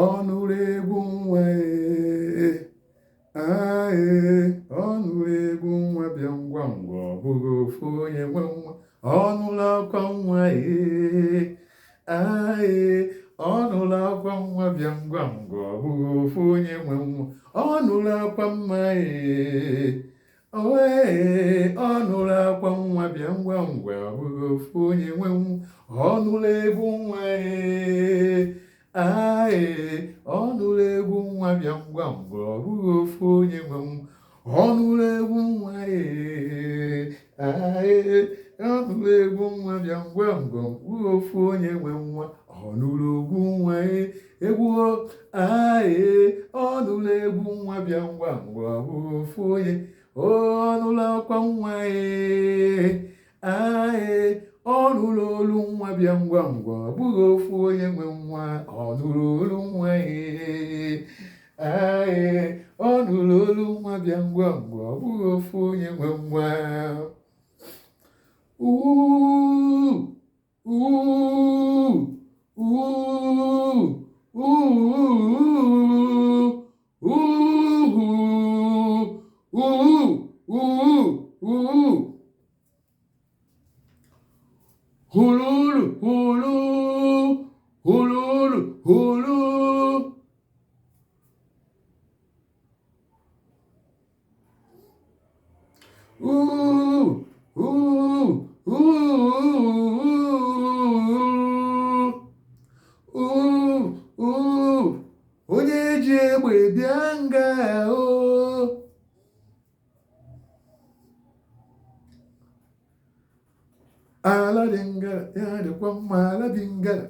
ọnụrụ egwu nwa ọnụrụ egwu nwa bịa ngwa ngwa ọ bụghị ofu onye nwe nwa ọnụrụ akwa nwa ọnụrụ akwa nwa bịa ngwa ngwa ọ bụghị ofu onye nwe nwa ọnụrụ akwa mma ọnụrụ akwa nwa bịa ngwa ngwa ọ bụghị ofu onye nwe nwa ọnụrụ egwu nwa ọnụrụ egwu nwa bịa ngwa ngwa ọ bụghị ofu onye nwe nwa ọnụrụ egwu nwa ọnụrụ egwu nwa bịa ngwa ngwa ọ bụghị ofu onye nwe nwa ọnụrụ egwu nwa egwu ọnụrụ egwu nwa bịa ngwa ngwa ọ bụghị ofu onye ọnụrụ akwa nwa ọnụrụ olu nwa bịa ngwa ngwa ọ bụghị ofu onye nwe nwa ọnụrụ olu nwa ọnụrụ olu nwa bịa ngwa ngwa ọ bụghị ofu onye nwe nwa hululu hulu hululu hulu onye ji egbe bịa nga ala dị ngara ya dịkwa mma ala dị ngara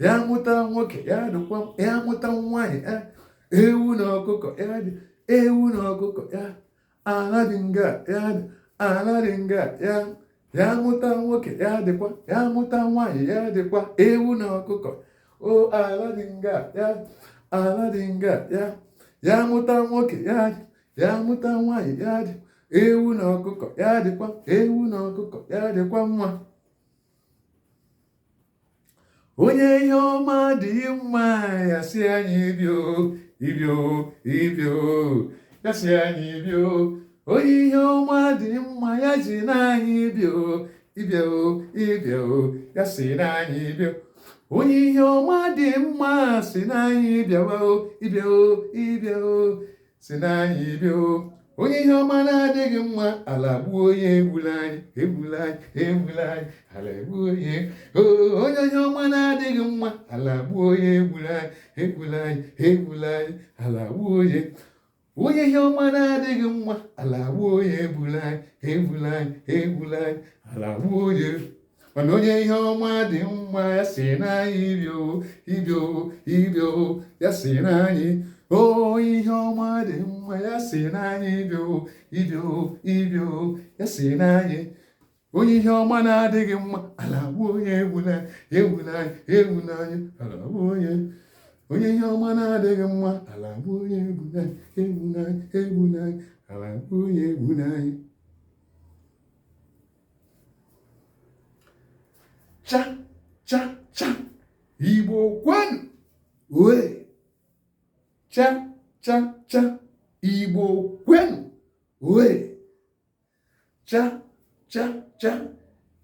ya mụta nwoke ya dịkwa ya mụta nwaanyị ewu na ọkụkọ ewu na ọkụkọ ya ala dị ngara ala dị ngara ya mụta nwoke ya dịkwa ya mụta nwaanyị ya dịkwa ewu na ọkụkọ o ala dị ngara ala dị ngara ya mụta nwoke ya mụta nwaanyị ya dị ewu na ọkụkọ ya dịkwa ewu na ọkụkọ ya dịkwa mma onye ihe ọma dị mma ya si anyị ibio ya si anyị ibio onye ihe ọma dị mma ya ji n'anyị ibio ya si n'anyị ibio onye ihe ọma dị mma si n'anyị bịawa ibio si n'anyị ibio onye ihe ọma na-adịghị mma ala gbuo onye egbula anyị ala egbuo onye onye ihe ọma na-adịghị mma ala gbuo onye egbula anyị ala gbuo onye ihe ọma na-adịghị mma ala gbuo onye egbula anyị ala gbuo onye mana onye ihe ọma dị mma ya si n'anyị ibio ya si n'anyị ihe ọma dị mma ya si n'anyị ibio ya si n'anyị onye ihe ọma na-adịghị mma ala gbuo onye egbula anyị ala gbuo onye ihe ọma na-adịghị mma ala gbuo onye egbula anyị ala gbuo onye egbula anyị cha Igbo kwenu wee cha Igbo kwenu wee cha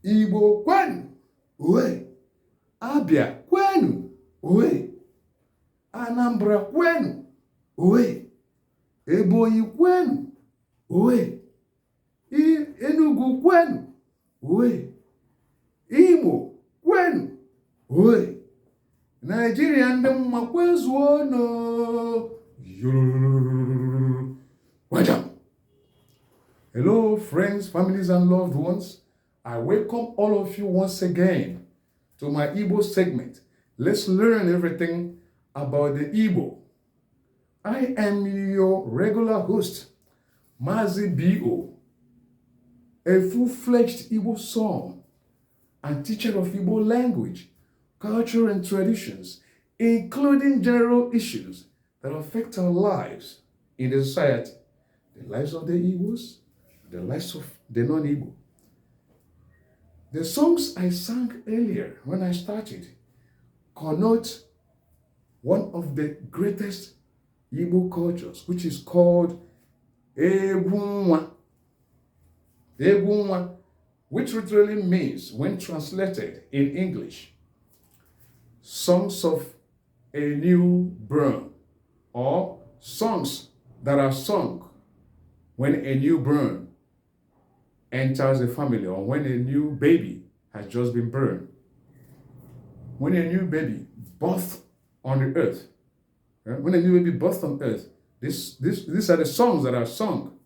Igbo kwenu wee Abịa kwenu wee Anambra kwenu wee Ebonyi kwenu wee Enugu kwenu wee Imo kwenu wee Nigeria ndị mma kwezuonụ Hello friends, families and loved ones. I welcome all of you once again to my Igbo segment. Let's learn everything about the Igbo. I am your regular host, Mazi B.O., a full-fledged Igbo song and teacher of Igbo language, culture and traditions, including general issues that affect our lives in the society, the lives of the Igbos, the lives of the non-Igbo. The songs I sang earlier when I started connote one of the greatest Igbo cultures, which is called EGWU. EGWU, which literally means, when translated in English, songs of a new born, or songs that are sung when a newborn enters a family, or when a new baby has just been born. When a new baby birthed on the earth, when a new baby birthed on earth, these are the songs that are sung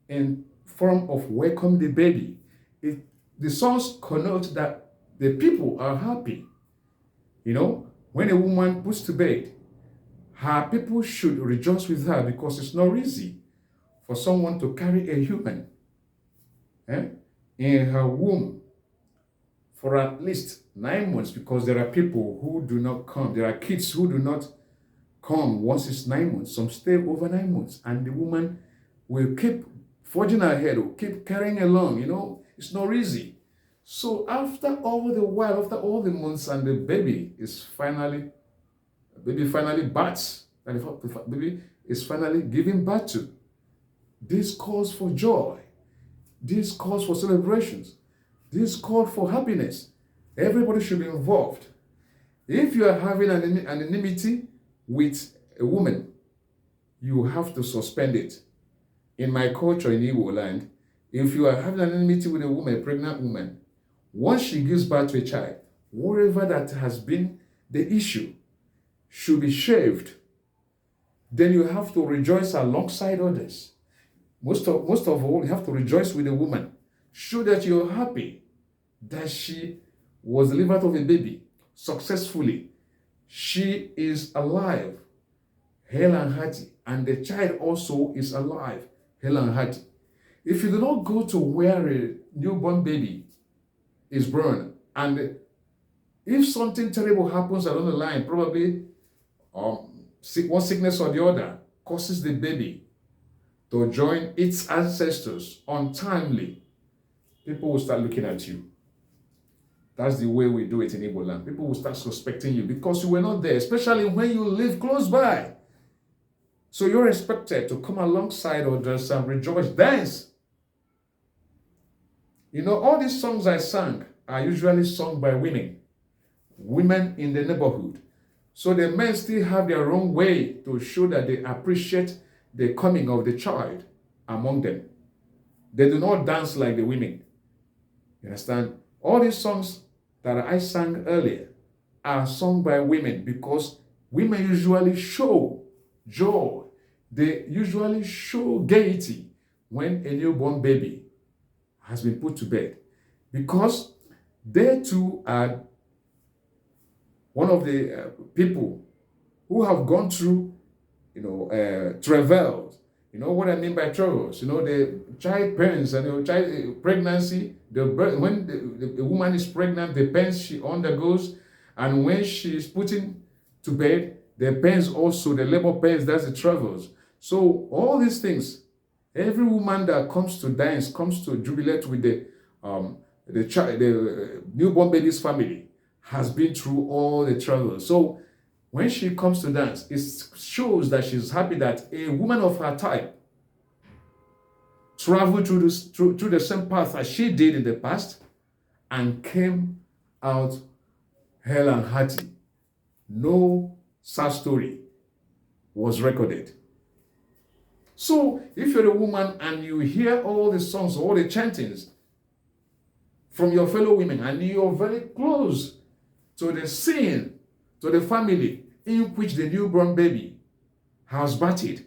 in form of welcome the baby. The songs connote that the people are happy. You know, when a woman puts to bed, her people should rejoice with her, because it's not easy for someone to carry a human in her womb for at least 9 months, because there are people who do not come. There are kids who do not come once it's 9 months. Some stay over 9 months, and the woman will keep forging ahead, or keep carrying along. You know, it's not easy. So after all the months, and the baby finally births, and the baby is finally giving birth to, this calls for joy. This calls for celebrations. This calls for happiness. Everybody should be involved. If you are having an enmity with a woman, you have to suspend it. In my culture in Igbo land, if you are having an enmity with a woman, a pregnant woman, once she gives birth to a child, whatever that has been the issue should be shaved. Then you have to rejoice alongside others. Most of all, you have to rejoice with the woman. Show that you're happy that she was delivered of a baby successfully. She is alive, hale and hearty, and the child also is alive, hale and hearty. If you do not go to where a newborn baby is born, and if something terrible happens along the line, probably one sickness or the other causes the baby to join its ancestors untimely, people will start looking at you. That's the way we do it in Igbo land. People will start suspecting you because you were not there, especially when you live close by. So you're expected to come alongside others and rejoice, dance. You know, all these songs I sang are usually sung by women in the neighborhood. So the men still have their own way to show that they appreciate the coming of the child among them. They do not dance like the women. You understand? All these songs that I sang earlier are sung by women, because women usually show joy. They usually show gaiety when a newborn baby has been put to bed, because they too are one of the people who have gone through, travails. You know what I mean by travails? You know, the child pains and child pregnancy. When the woman is pregnant, the pains she undergoes, and when she is put to bed, the pains also, the labor pains, that's the travails. So all these things, every woman that comes to dance, comes to jubilate with the newborn baby's family, has been through all the travails. So when she comes to dance, it shows that she's happy that a woman of her type traveled through the same path as she did in the past and came out hale and hearty. No sad story was recorded. So if you're a woman and you hear all the songs, all the chantings from your fellow women, and you're very close to the scene, to the family in which the newborn baby has batted,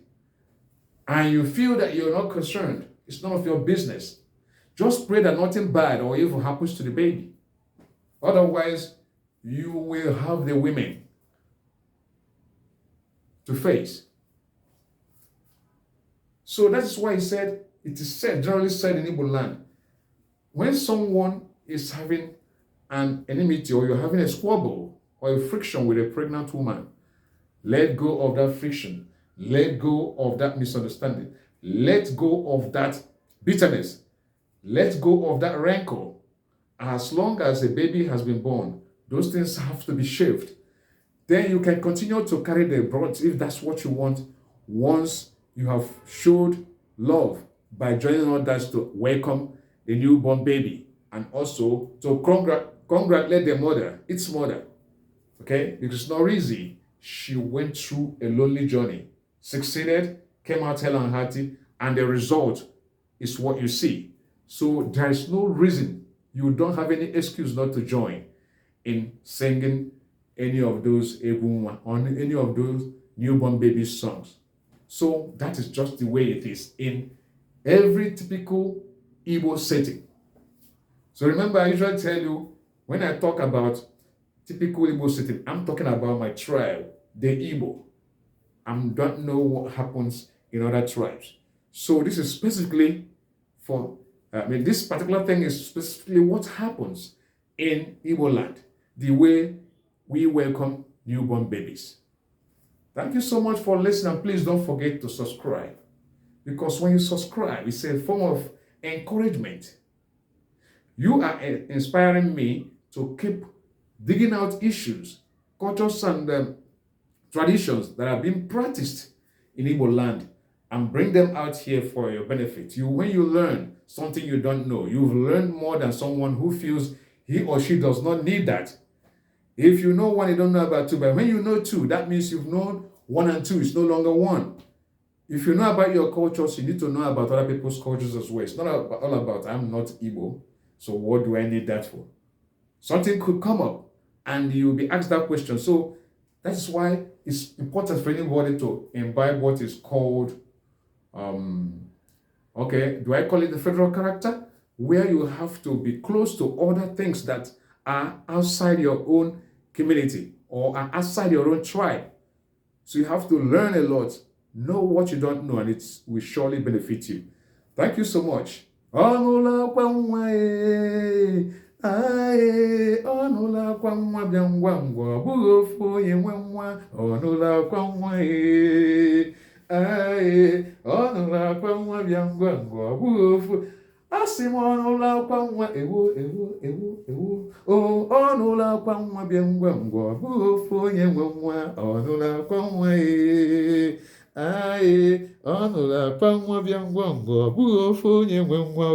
and you feel that you're not concerned, it's none of your business. Just pray that nothing bad or evil happens to the baby. Otherwise, you will have the women to face. So that's why he said, it is said, generally said in Igbo land, when someone is having an enmity, or you're having a squabble or a friction with a pregnant woman, let go of that friction. Let go of that misunderstanding. Let go of that bitterness. Let go of that rancor. As long as a baby has been born, those things have to be shaved. Then you can continue to carry the brunt if that's what you want, once you have showed love by joining others to welcome the newborn baby, and also to congratulate the mother, its mother. Okay? Because it's not easy. She went through a lonely journey, succeeded, came out hell and hearty, and the result is what you see. So there is no reason, you don't have any excuse not to join in singing any of those EGWU or any of those newborn baby songs. So that is just the way it is in every typical Igbo setting. So remember, I usually tell you, when I talk about typical Igbo setting, I'm talking about my tribe, the Igbo. I don't know what happens in other tribes. So this is specifically for, this particular thing is specifically what happens in Igbo land, the way we welcome newborn babies. Thank you so much for listening. Please don't forget to subscribe, because when you subscribe, it's a form of encouragement. You are inspiring me to keep digging out issues, cultures, and traditions that are being practiced in Igbo land, and bring them out here for your benefit. When you learn something you don't know, you've learned more than someone who feels he or she does not need that. If you know one, you don't know about two. But when you know two, that means you've known one and two. It's no longer one. If you know about your cultures, you need to know about other people's cultures as well. It's not all about, I'm not Igbo, so what do I need that for? Something could come up and you'll be asked that question. So that's why it's important for anybody to imbibe what is called, do I call it the federal character? Where you have to be close to other things that are outside your own community or are outside your own tribe. So you have to learn a lot, know what you don't know, and it will surely benefit you. Thank you so much. Asị m ọnụụlọ akwa nwa ewo ewo ewo ewo o ọnụụlọ akwa nwa bịa ngwa ngwa ọ bụghị ofu onye nwe nwa ọnụụlọ akwa nwa ọnụụlọ akwa nwa bịa ngwa ngwa ọ bụghị ofu onye nwe nwa o.